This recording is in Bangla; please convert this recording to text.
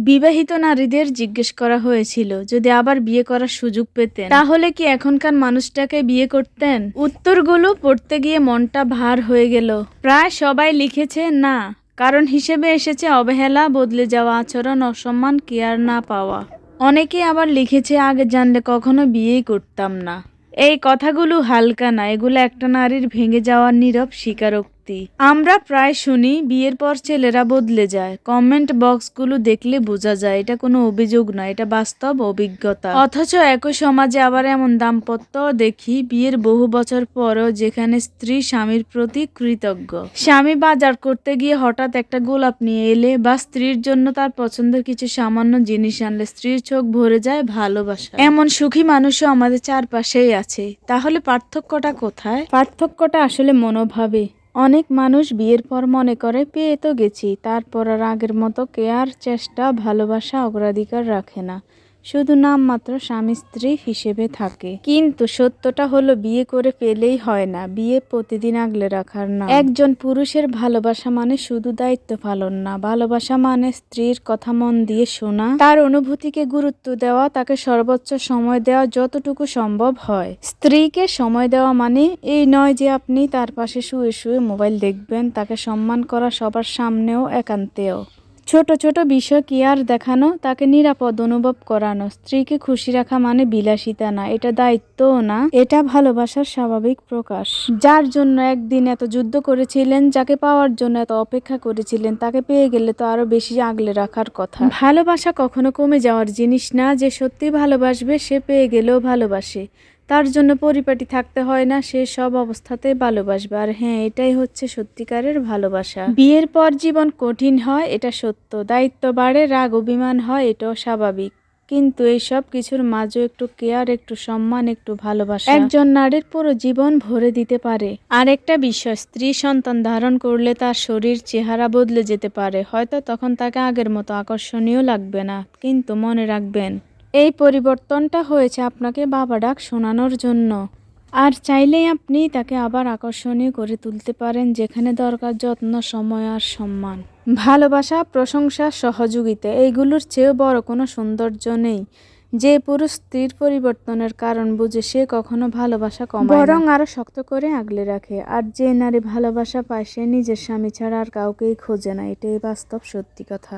বিবাহিত নারীদের জিজ্ঞেস করা হয়েছিল যদি আবার বিয়ে করার সুযোগ পেতেন তাহলে কি এখনকার মানুষটাকে বিয়ে করতেন। উত্তরগুলো পড়তে গিয়ে মনটা ভার হয়ে গেল। প্রায় সবাই লিখেছে না, কারণ হিসেবে এসেছে অবহেলা, বদলে যাওয়া আচরণ, অসম্মান, কেয়ার না পাওয়া। অনেকে আবার লিখেছে আগে জানলে কখনো বিয়েই করতাম না। এই কথাগুলো হালকা না, এগুলো একটা নারীর ভেঙে যাওয়ার নীরব স্বীকারোক্তি। আমরা প্রায় শুনি বিয়ের পর ছেলেরা বদলে যায়। কমেন্ট বক্সগুলো দেখলে বোঝা যায় এটা কোনো অভিযোগ নয়, এটা বাস্তব অভিজ্ঞতা। অথচ একই সমাজে আবার এমন দাম্পত্য দেখি বিয়ের বহু বছর পরেও যেখানে স্ত্রী স্বামীর প্রতি কৃতজ্ঞ। স্বামী বাজার করতে গিয়ে হঠাৎ একটা গোলাপ নিয়ে এলে বা স্ত্রীর জন্য তার পছন্দের কিছু সামান্য জিনিস আনলে স্ত্রীর চোখ ভরে যায় ভালোবাসা। এমন সুখী মানুষও আমাদের চারপাশেই আছে। তাহলে পার্থক্যটা কোথায়? পার্থক্যটা আসলে মনোভাবে। অনেক মানুষ বিয়ের পর মনে করে পেয়ে তো গেছি, তারপর আর আগের মতো কেয়ার, চেষ্টা, ভালোবাসা, অগ্রাধিকার রাখে না, শুধু নামমাত্র স্বামী স্ত্রী হিসেবে থাকে। কিন্তু সত্যটা হলো বিয়ে করে পেলেই হয় না, বিয়ে প্রতিদিন আগলে রাখার না। একজন পুরুষের ভালোবাসা মানে শুধু দায়িত্ব পালন না, ভালোবাসা মানে স্ত্রীর কথা মন দিয়ে শোনা, তার অনুভূতিকে গুরুত্ব দেওয়া, তাকে সর্বোচ্চ সময় দেওয়া যতটুকু সম্ভব হয়। স্ত্রীকে সময় দেওয়া মানে এই নয় যে আপনি তার পাশে শুয়ে শুয়ে মোবাইল দেখবেন, তাকে সম্মান করা সবার সামনেও একান্তেও। ছোট ছোট বিষয় কেয়ার দেখানো, তাকে নিরাপদ অনুভব করানো। স্ত্রীকে খুশি রাখা মানে বিলাসিতা না, এটা দায়িত্বও না, এটা ভালোবাসার স্বাভাবিক প্রকাশ। যার জন্য একদিন এত যুদ্ধ করেছিলেন, যাকে পাওয়ার জন্য এত অপেক্ষা করেছিলেন, তাকে পেয়ে গেলে তো আরো বেশি আগলে রাখার কথা। ভালোবাসা কখনো কমে যাওয়ার জিনিস না। যে সত্যি ভালোবাসবে সে পেয়ে গেলেও ভালোবাসে, তার জন্য পরিপাটি থাকতে হয় না, সে সব অবস্থাতেই ভালোবাসবে। আর হ্যাঁ, এটাই হচ্ছে সত্যিকারের ভালোবাসা। বিয়ের পর জীবন কঠিন হয়, এটা সত্য। দায়িত্ব বাড়ে, রাগ অভিমান হয়, এটাও স্বাভাবিক। কিন্তু এই সব কিছুর মাঝে একটু কেয়ার, একটু সম্মান, একটু ভালোবাসা একজন নারীর পুরো জীবন ভরে দিতে পারে। আর একটা বিষয়, স্ত্রী সন্তান ধারণ করলে তার শরীর, চেহারা বদলে যেতে পারে। হয়তো তখন তাকে আগের মতো আকর্ষণীয় লাগবে না, কিন্তু মনে রাখবেন এই পরিবর্তনটা হয়েছে আপনাকে বাবা ডাক শোনানোর জন্য। আর চাইলেই আপনি তাকে আবার আকর্ষণীয় করে তুলতে পারেন, যেখানে দরকার যত্ন, সময় আর সম্মান। ভালোবাসা, প্রশংসা, সহযোগিতা, এইগুলোর চেয়েও বড় কোনো সৌন্দর্য নেই। যে পুরুষ স্ত্রীর পরিবর্তনের কারণ বুঝে সে কখনো ভালোবাসা কমায় না, বরং আরো শক্ত করে আগলে রাখে। আর যে নারী ভালোবাসা পায় সে নিজের স্বামী ছাড়া আর কাউকেই খোঁজে না, এটাই বাস্তব সত্যি কথা।